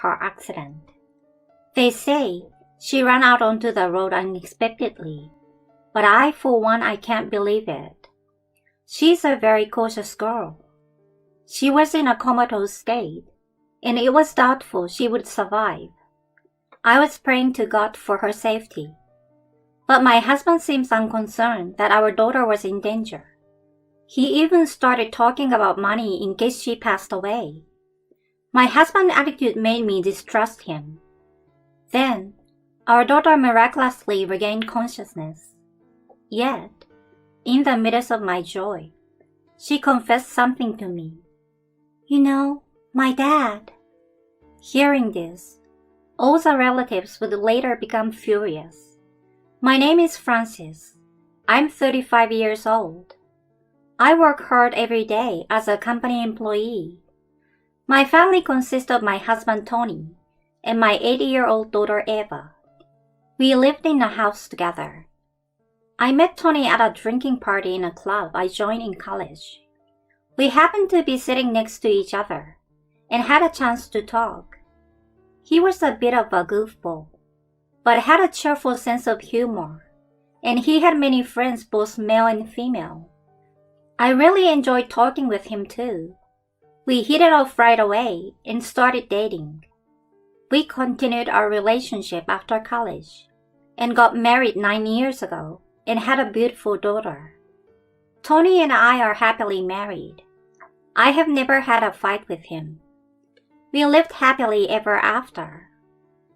car accident. They say she ran out onto the road unexpectedly, but for one, I can't believe it. She's a very cautious girl. She was in a comatose state, and it was doubtful she would survive. I was praying to God for her safety. But my husband seems unconcerned that our daughter was in danger. He even started talking about money in case she passed away. My husband's attitude made me distrust him. Then, our daughter miraculously regained consciousness. Yet, in the midst of my joy, she confessed something to me. You know, my dad. Hearing this, all the relatives would later become furious. My name is Francis. I'm 35 years old. I work hard every day as a company employee. My family consists of my husband Tony and my 80-year-old daughter Eva. We lived in a house together. I met Tony at a drinking party in a club I joined in college. We happened to be sitting next to each other and had a chance to talk. He was a bit of a goofball, but had a cheerful sense of humor, and he had many friends, both male and female. I really enjoyed talking with him too. We hit it off right away and started dating. We continued our relationship after college and got married 9 years ago and had a beautiful daughter. Tony and I are happily married. I have never had a fight with him. We lived happily ever after,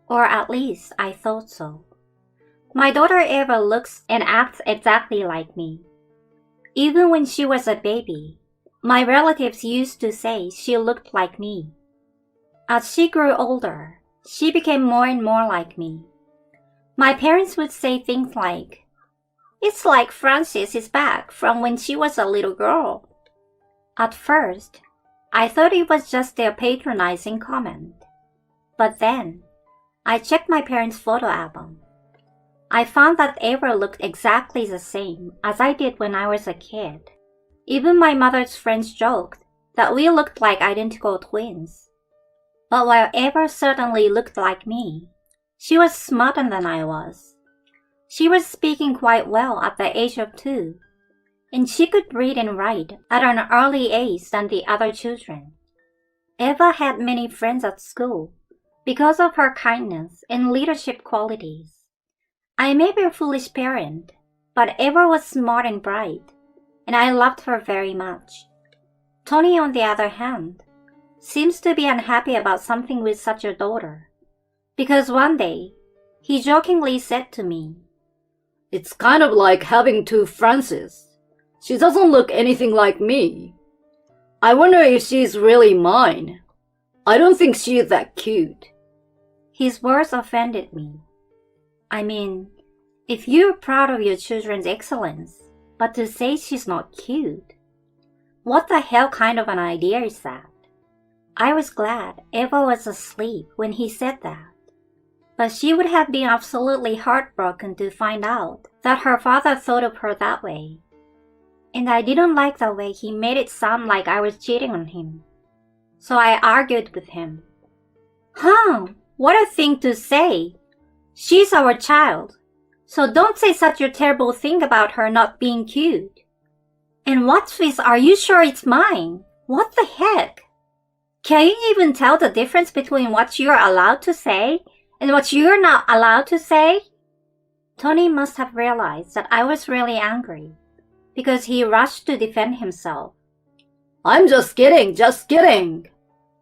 or at least I thought so. My daughter Eva looks and acts exactly like me. Even when she was a baby, my relatives used to say she looked like me. As she grew older, she became more and more like me. My parents would say things like, "It's like Frances is back from when she was a little girl." At first, I thought it was just their patronizing comment. But then, I checked my parents' photo album. I found that Eva looked exactly the same as I did when I was a kid. Even my mother's friends joked that we looked like identical twins. But while Eva certainly looked like me, she was smarter than I was. She was speaking quite well at the age of 2, and she could read and write at an early age than the other children. Eva had many friends at school because of her kindness and leadership qualities. I may be a foolish parent, but Eva was smart and bright, and I loved her very much. Tony, on the other hand, seems to be unhappy about something with such a daughter, because one day, he jokingly said to me, "It's kind of like having 2 Frances. She doesn't look anything like me. I wonder if she's really mine. I don't think she's that cute." His words offended me. I mean, if you're proud of your children's excellence, but to say she's not cute, what the hell kind of an idea is that? I was glad Eva was asleep when he said that, but she would have been absolutely heartbroken to find out that her father thought of her that way. And I didn't like the way he made it sound like I was cheating on him. So I argued with him. What a thing to say! She's our child, so don't say such a terrible thing about her not being cute. And what's with, are you sure it's mine? What the heck? Can you even tell the difference between what you're allowed to say and what you're not allowed to say? Tony must have realized that I was really angry, because he rushed to defend himself. "I'm just kidding, just kidding.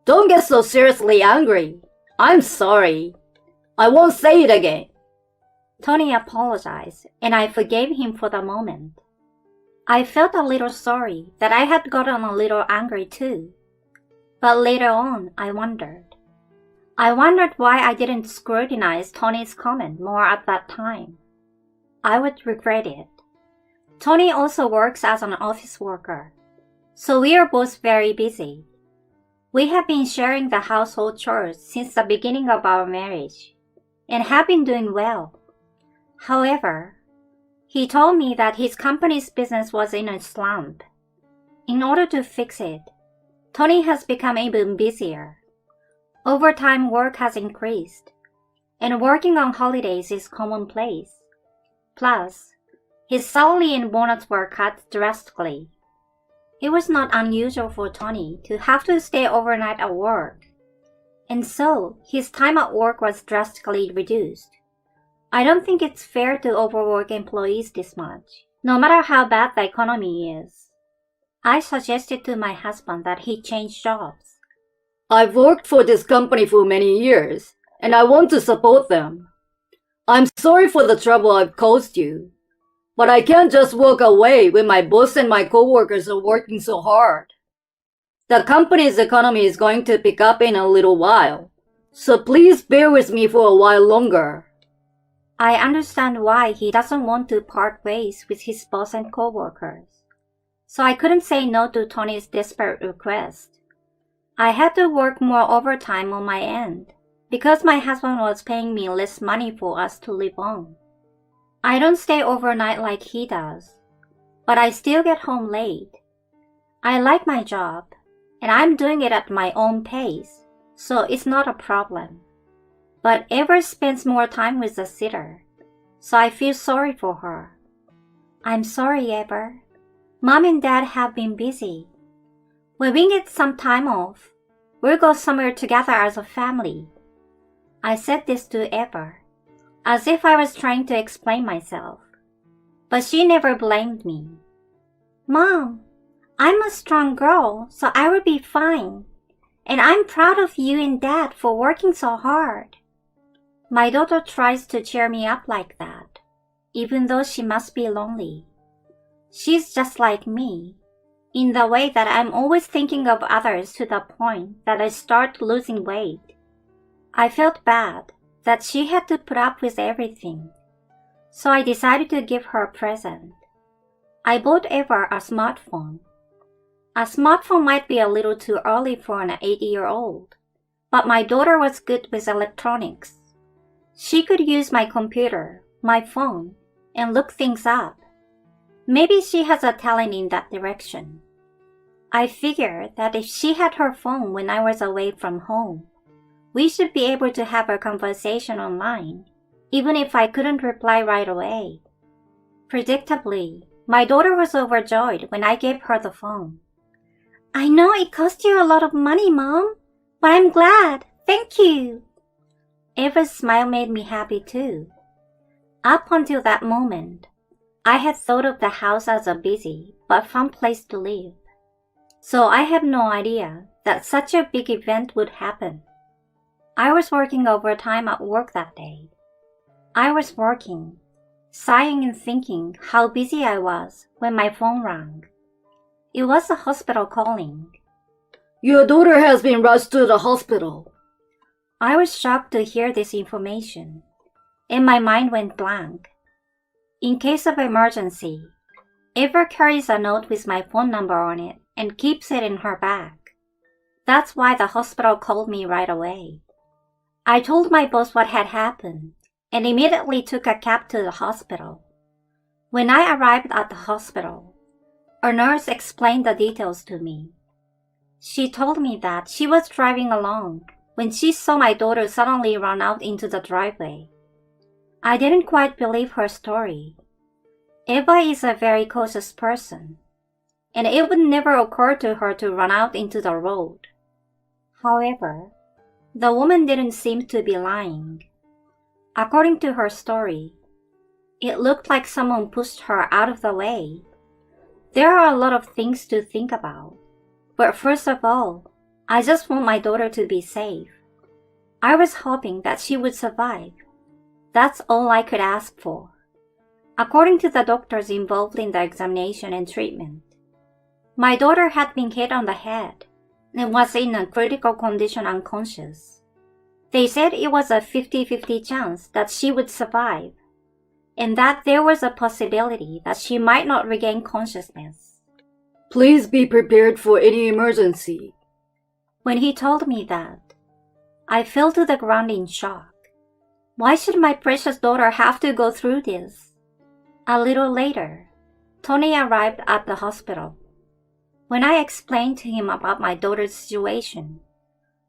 Don't get so seriously angry. I'm sorry. I won't say it again." Tony apologized, and I forgave him for the moment. I felt a little sorry that I had gotten a little angry too. But later on, I wondered. I wondered why I didn't scrutinize Tony's comment more at that time. I would regret it. Tony also works as an office worker, so we are both very busy. We have been sharing the household chores since the beginning of our marriage, and have been doing well. However, he told me that his company's business was in a slump. In order to fix it, Tony has become even busier. Overtime work has increased, and working on holidays is commonplace. Plus, his salary and bonus were cut drastically. It was not unusual for Tony to have to stay overnight at work, and so his time at work was drastically reduced. I don't think it's fair to overwork employees this much, no matter how bad the economy is. I suggested to my husband that he change jobs. I've worked for this company for many years, and I want to support them. I'm sorry for the trouble I've caused you, but I can't just walk away when my boss and my coworkers are working so hard. The company's economy is going to pick up in a little while, so please bear with me for a while longer. I understand why he doesn't want to part ways with his boss and coworkers, so I couldn't say no to Tony's desperate request. I had to work more overtime on my end, because my husband was paying me less money for us to live on. I don't stay overnight like he does, but I still get home late. I like my job, and I'm doing it at my own pace, so it's not a problem. But Ever spends more time with the sitter, so I feel sorry for her. I'm sorry, Ever. Mom and Dad have been busy. When we get some time off, we'll go somewhere together as a family. I said this to Ever, as if I was trying to explain myself, but she never blamed me. Mom, I'm a strong girl, so I will be fine, and I'm proud of you and Dad for working so hard. My daughter tries to cheer me up like that, even though she must be lonely. She's just like me, in the way that I'm always thinking of others to the point that I start losing weight. I felt bad that she had to put up with everything, so I decided to give her a present. I bought Ever a smartphone. A smartphone might be a little too early for an 8-year-old, but my daughter was good with electronics. She could use my computer, my phone, and look things up. Maybe she has a talent in that direction. I figured that if she had her phone when I was away from home, we should be able to have a conversation online, even if I couldn't reply right away. Predictably, my daughter was overjoyed when I gave her the phone. I know it cost you a lot of money, Mom, but I'm glad. Thank you. Eva's smile made me happy too. Up until that moment, I had thought of the house as a busy but fun place to live. So I had no idea that such a big event would happen. I was working overtime at work that day. I was working, sighing and thinking how busy I was when my phone rang. It was the hospital calling. Your daughter has been rushed to the hospital. I was shocked to hear this information, and my mind went blank. In case of emergency, Eva carries a note with my phone number on it and keeps it in her bag. That's why the hospital called me right away. I told my boss what had happened and immediately took a cab to the hospital. When I arrived at the hospital, a nurse explained the details to me. She told me that she was driving along when she saw my daughter suddenly run out into the driveway. I didn't quite believe her story. Eva is a very cautious person, and it would never occur to her to run out into the road. However, the woman didn't seem to be lying. According to her story, it looked like someone pushed her out of the way. There are a lot of things to think about, but first of all, I just want my daughter to be safe. I was hoping that she would survive. That's all I could ask for. According to the doctors involved in the examination and treatment, my daughter had been hit on the head and was in a critical condition unconscious. They said it was a 50-50 chance that she would survive, and that there was a possibility that she might not regain consciousness. Please be prepared for any emergency. When he told me that, I fell to the ground in shock. Why should my precious daughter have to go through this? A little later, Tony arrived at the hospital. When I explained to him about my daughter's situation,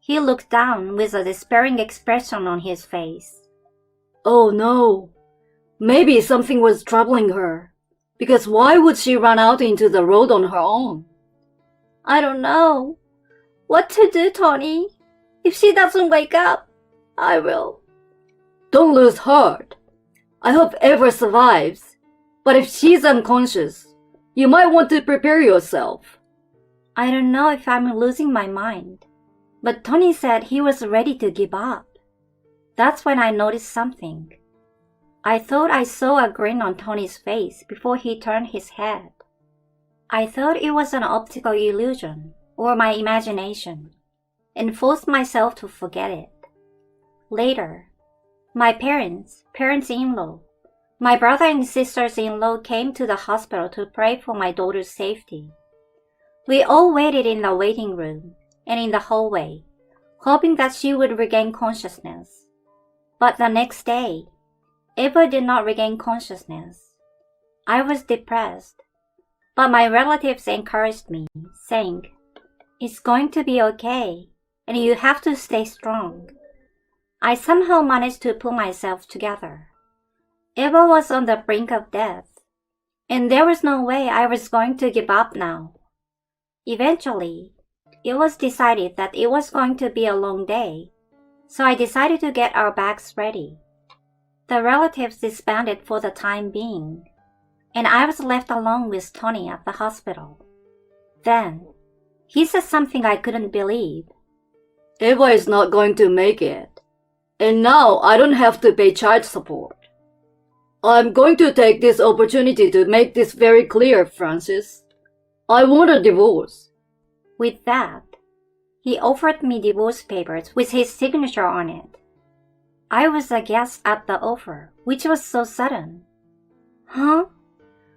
He looked down with a despairing expression on his face. Oh no, maybe something was troubling her, because why would she run out into the road on her own? I don't know. What to do, Tony? If she doesn't wake up, I will. Don't lose heart. I hope Eva survives, but if she's unconscious, you might want to prepare yourself. I don't know if I'm losing my mind, but Tony said he was ready to give up. That's when I noticed something. I thought I saw a grin on Tony's face before he turned his head. I thought it was an optical illusion or my imagination, and forced myself to forget it. Later, my parents-in-law, my brother and sisters-in-law came to the hospital to pray for my daughter's safety. We all waited in the waiting room and in the hallway, hoping that she would regain consciousness. But the next day, Eva did not regain consciousness. I was depressed, but my relatives encouraged me, saying, "It's going to be okay, and you have to stay strong." I somehow managed to pull myself together. Eva was on the brink of death, and there was no way I was going to give up now. Eventually, it was decided that it was going to be a long day, so I decided to get our bags ready. The relatives disbanded for the time being, and I was left alone with Tony at the hospital. Then, he said something I couldn't believe. Eva is not going to make it, and now I don't have to pay child support. I'm going to take this opportunity to make this very clear, Francis. I want a divorce. With that, he offered me divorce papers with his signature on it. I was aghast at the offer, which was so sudden. Huh?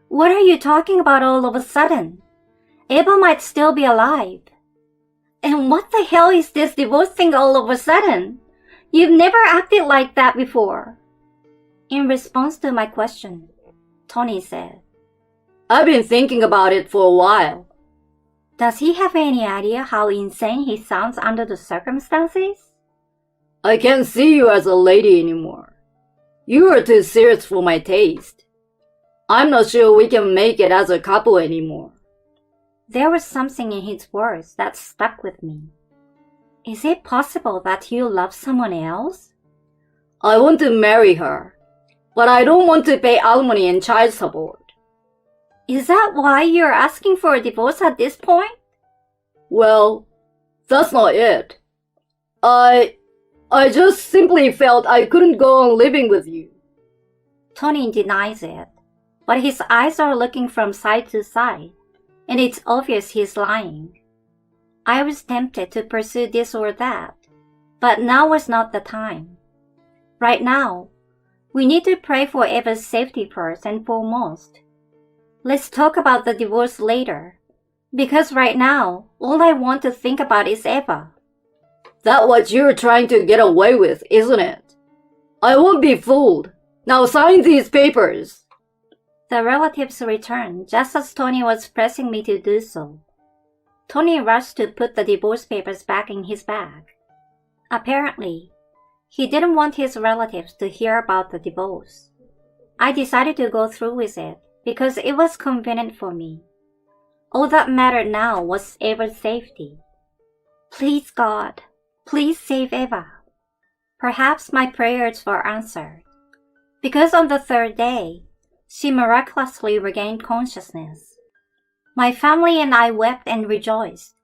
What are you talking about all of a sudden? Eva might still be alive. And what the hell is this divorce thing all of a sudden? You've never acted like that before. In response to my question, Tony said, I've been thinking about it for a while. Does he have any idea how insane he sounds under the circumstances? I can't see you as a lady anymore. You are too serious for my taste. I'm not sure we can make it as a couple anymore. There was something in his words that stuck with me. Is it possible that you love someone else? I want to marry her, but I don't want to pay alimony and child support. Is that why you're asking for a divorce at this point? Well, that's not it. I just simply felt I couldn't go on living with you. Tony denies it, but his eyes are looking from side to side, and it's obvious he's lying. I was tempted to pursue this or that, but now was not the time. Right now, we need to pray for Eva's safety first and foremost. Let's talk about the divorce later, because right now, all I want to think about is Eva. That's what you're trying to get away with, isn't it? I won't be fooled. Now sign these papers. The relatives returned just as Tony was pressing me to do so. Tony rushed to put the divorce papers back in his bag. Apparently, he didn't want his relatives to hear about the divorce. I decided to go through with it because it was convenient for me. All that mattered now was Eva's safety. Please, God, please save Eva. Perhaps my prayers were answered, because on the third day, she miraculously regained consciousness. My family and I wept and rejoiced,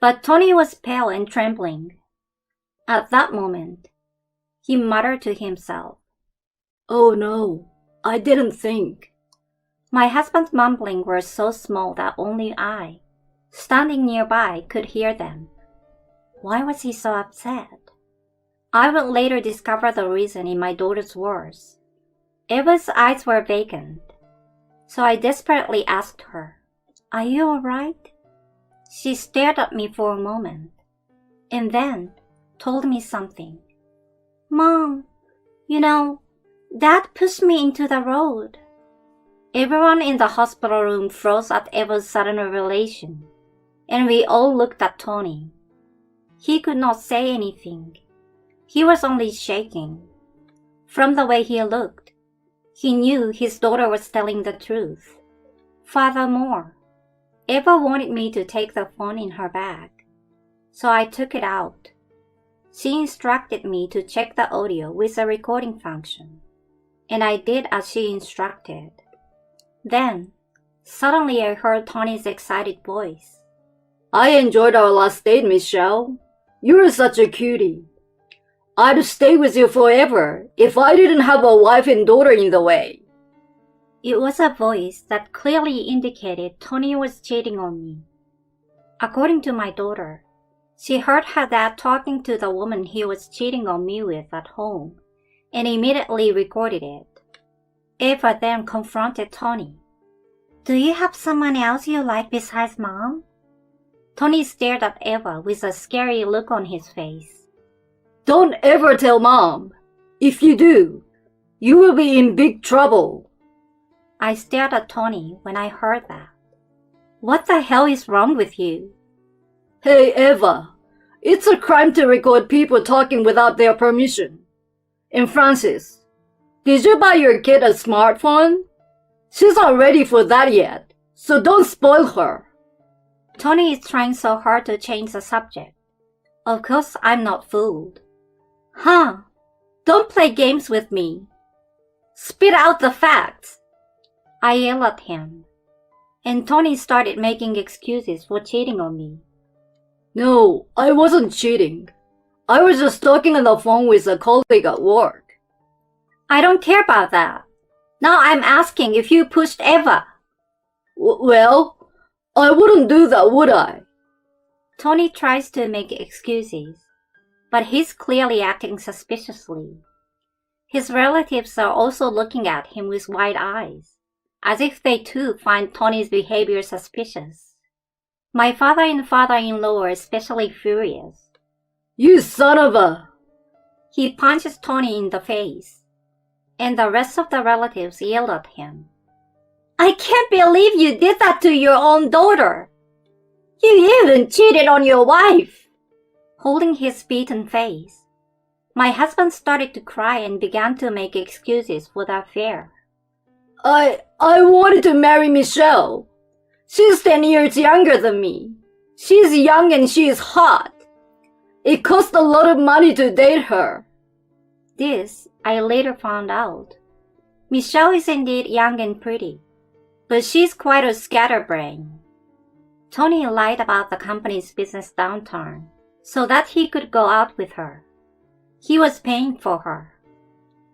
but Tony was pale and trembling. At that moment, he muttered to himself, Oh no, I didn't think. My husband's mumblings were so small that only I, standing nearby, could hear them. Why was he so upset? I would later discover the reason in my daughter's words. Eva's eyes were vacant, so I desperately asked her, Are you all right? She stared at me for a moment, and then told me something. Mom, Dad pushed me into the road. Everyone in the hospital room froze at Eva's sudden revelation, and we all looked at Tony. He could not say anything. He was only shaking. From the way he looked, he knew his daughter was telling the truth. Furthermore, Eva wanted me to take the phone in her bag, so I took it out. She instructed me to check the audio with the recording function, and I did as she instructed. Then, suddenly I heard Tony's excited voice. I enjoyed our last date, Michelle. You're such a cutie. I'd stay with you forever if I didn't have a wife and daughter in the way. It was a voice that clearly indicated Tony was cheating on me. According to my daughter, she heard her dad talking to the woman he was cheating on me with at home and immediately recorded it. Eva then confronted Tony. Do you have someone else you like besides Mom? Tony stared at Eva with a scary look on his face. Don't ever tell Mom. If you do, you will be in big trouble. I stared at Tony when I heard that. What the hell is wrong with you? Hey, Eva. It's a crime to record people talking without their permission. And Francis, did you buy your kid a smartphone? She's not ready for that yet, so don't spoil her. Tony is trying so hard to change the subject. Of course I'm not fooled. Huh? Don't play games with me. Spit out the facts. I yelled at him, and Tony started making excuses for cheating on me. No, I wasn't cheating. I was just talking on the phone with a colleague at work. I don't care about that. Now I'm asking if you pushed Eva. Well, I wouldn't do that, would I? Tony tries to make excuses, but he's clearly acting suspiciously. His relatives are also looking at him with wide eyes, as if they too find Tony's behavior suspicious. My father and father-in-law are especially furious. You son of a... He punches Tony in the face, and the rest of the relatives yelled at him. I can't believe you did that to your own daughter. You even cheated on your wife. Holding his beaten face, my husband started to cry and began to make excuses for the affair. I wanted to marry Michelle. She's 10 years younger than me. She's young and she's hot. It cost a lot of money to date her. This I later found out. Michelle is indeed young and pretty, but she's quite a scatterbrain. Tony lied about the company's business downturn so that he could go out with her. He was paying for her.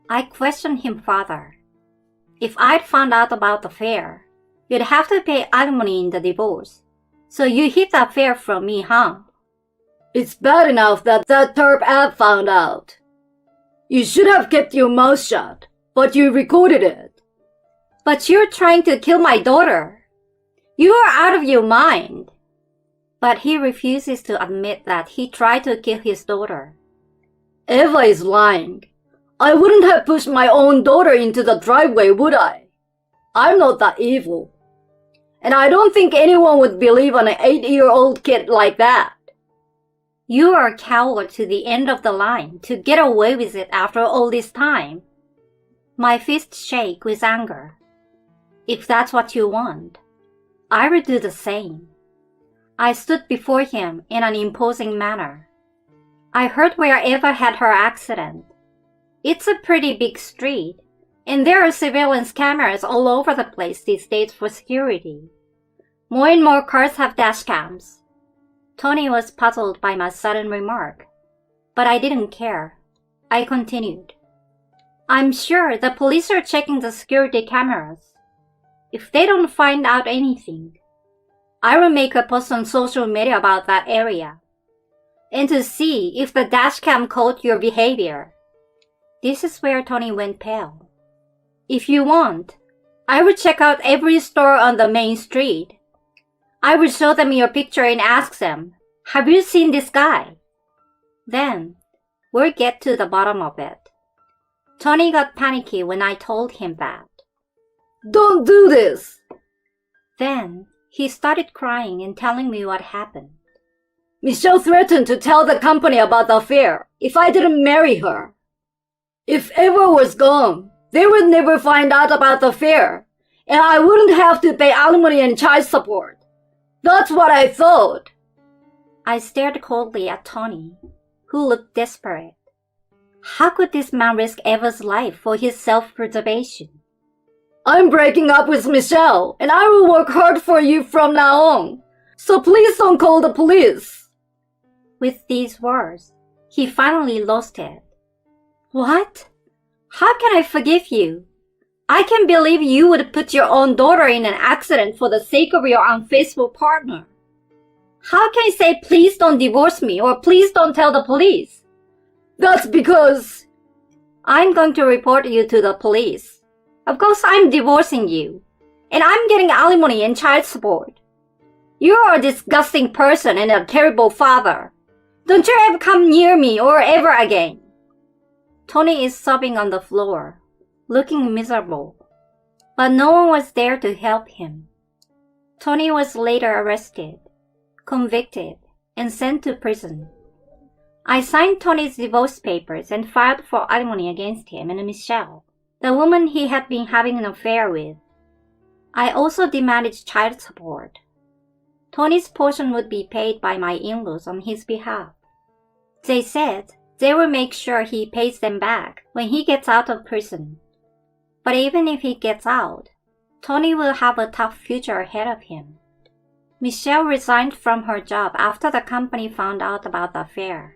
I questioned him further. If I'd found out about the affair, you'd have to pay alimony in the divorce. So you hid the affair from me, huh? It's bad enough that Terp ad found out. You should have kept your mouth shut, but you recorded it. But you're trying to kill my daughter. You are out of your mind. But he refuses to admit that he tried to kill his daughter. Eva is lying. I wouldn't have pushed my own daughter into the driveway, would I? I'm not that evil. And I don't think anyone would believe an 8-year-old kid like that. You are a coward to the end of the line to get away with it after all this time. My fists shake with anger. If that's what you want, I would do the same. I stood before him in an imposing manner. I heard where Eva had her accident. It's a pretty big street, and there are surveillance cameras all over the place these days for security. More and more cars have dash cams. Tony was puzzled by my sudden remark, but I didn't care. I continued. I'm sure the police are checking the security cameras. If they don't find out anything, I will make a post on social media about that area, and to see if the dash cam caught your behavior. This is where Tony went pale. If you want, I will check out every store on the main street. I will show them your picture and ask them, have you seen this guy? Then, we'll get to the bottom of it. Tony got panicky when I told him that. Don't do this! Then, he started crying and telling me what happened. Michelle threatened to tell the company about the affair if I didn't marry her. If Eva was gone, they would never find out about the affair, and I wouldn't have to pay alimony and child support. That's what I thought. I stared coldly at Tony, who looked desperate. How could this man risk Eva's life for his self-preservation? I'm breaking up with Michelle, and I will work hard for you from now on. So please don't call the police. With these words, he finally lost it. What? How can I forgive you? I can't believe you would put your own daughter in an accident for the sake of your unfaithful partner. How can I say please don't divorce me or please don't tell the police? That's because I'm going to report you to the police. Of course I'm divorcing you, and I'm getting alimony and child support. You're a disgusting person and a terrible father. Don't you ever come near me or ever again. Tony is sobbing on the floor, looking miserable, but no one was there to help him. Tony was later arrested, convicted, and sent to prison. I signed Tony's divorce papers and filed for alimony against him and Michelle, the woman he had been having an affair with. I also demanded child support. Tony's portion would be paid by my in-laws on his behalf. They said they will make sure he pays them back when he gets out of prison. But even if he gets out, Tony will have a tough future ahead of him. Michelle resigned from her job after the company found out about the affair.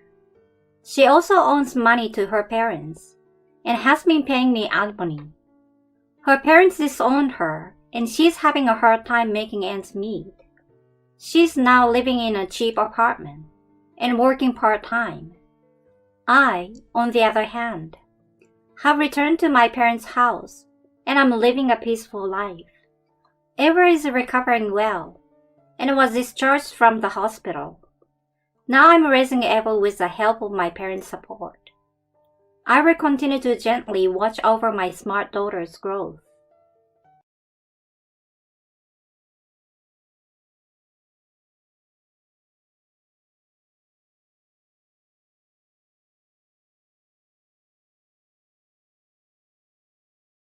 She also owes money to her parents and has been paying me alimony. Her parents disowned her and she's having a hard time making ends meet. She's now living in a cheap apartment and working part-time. I, on the other hand, have returned to my parents' house and I'm living a peaceful life. Eva is recovering well and was discharged from the hospital. Now I'm raising Eva with the help of my parents' support. I will continue to gently watch over my smart daughter's growth.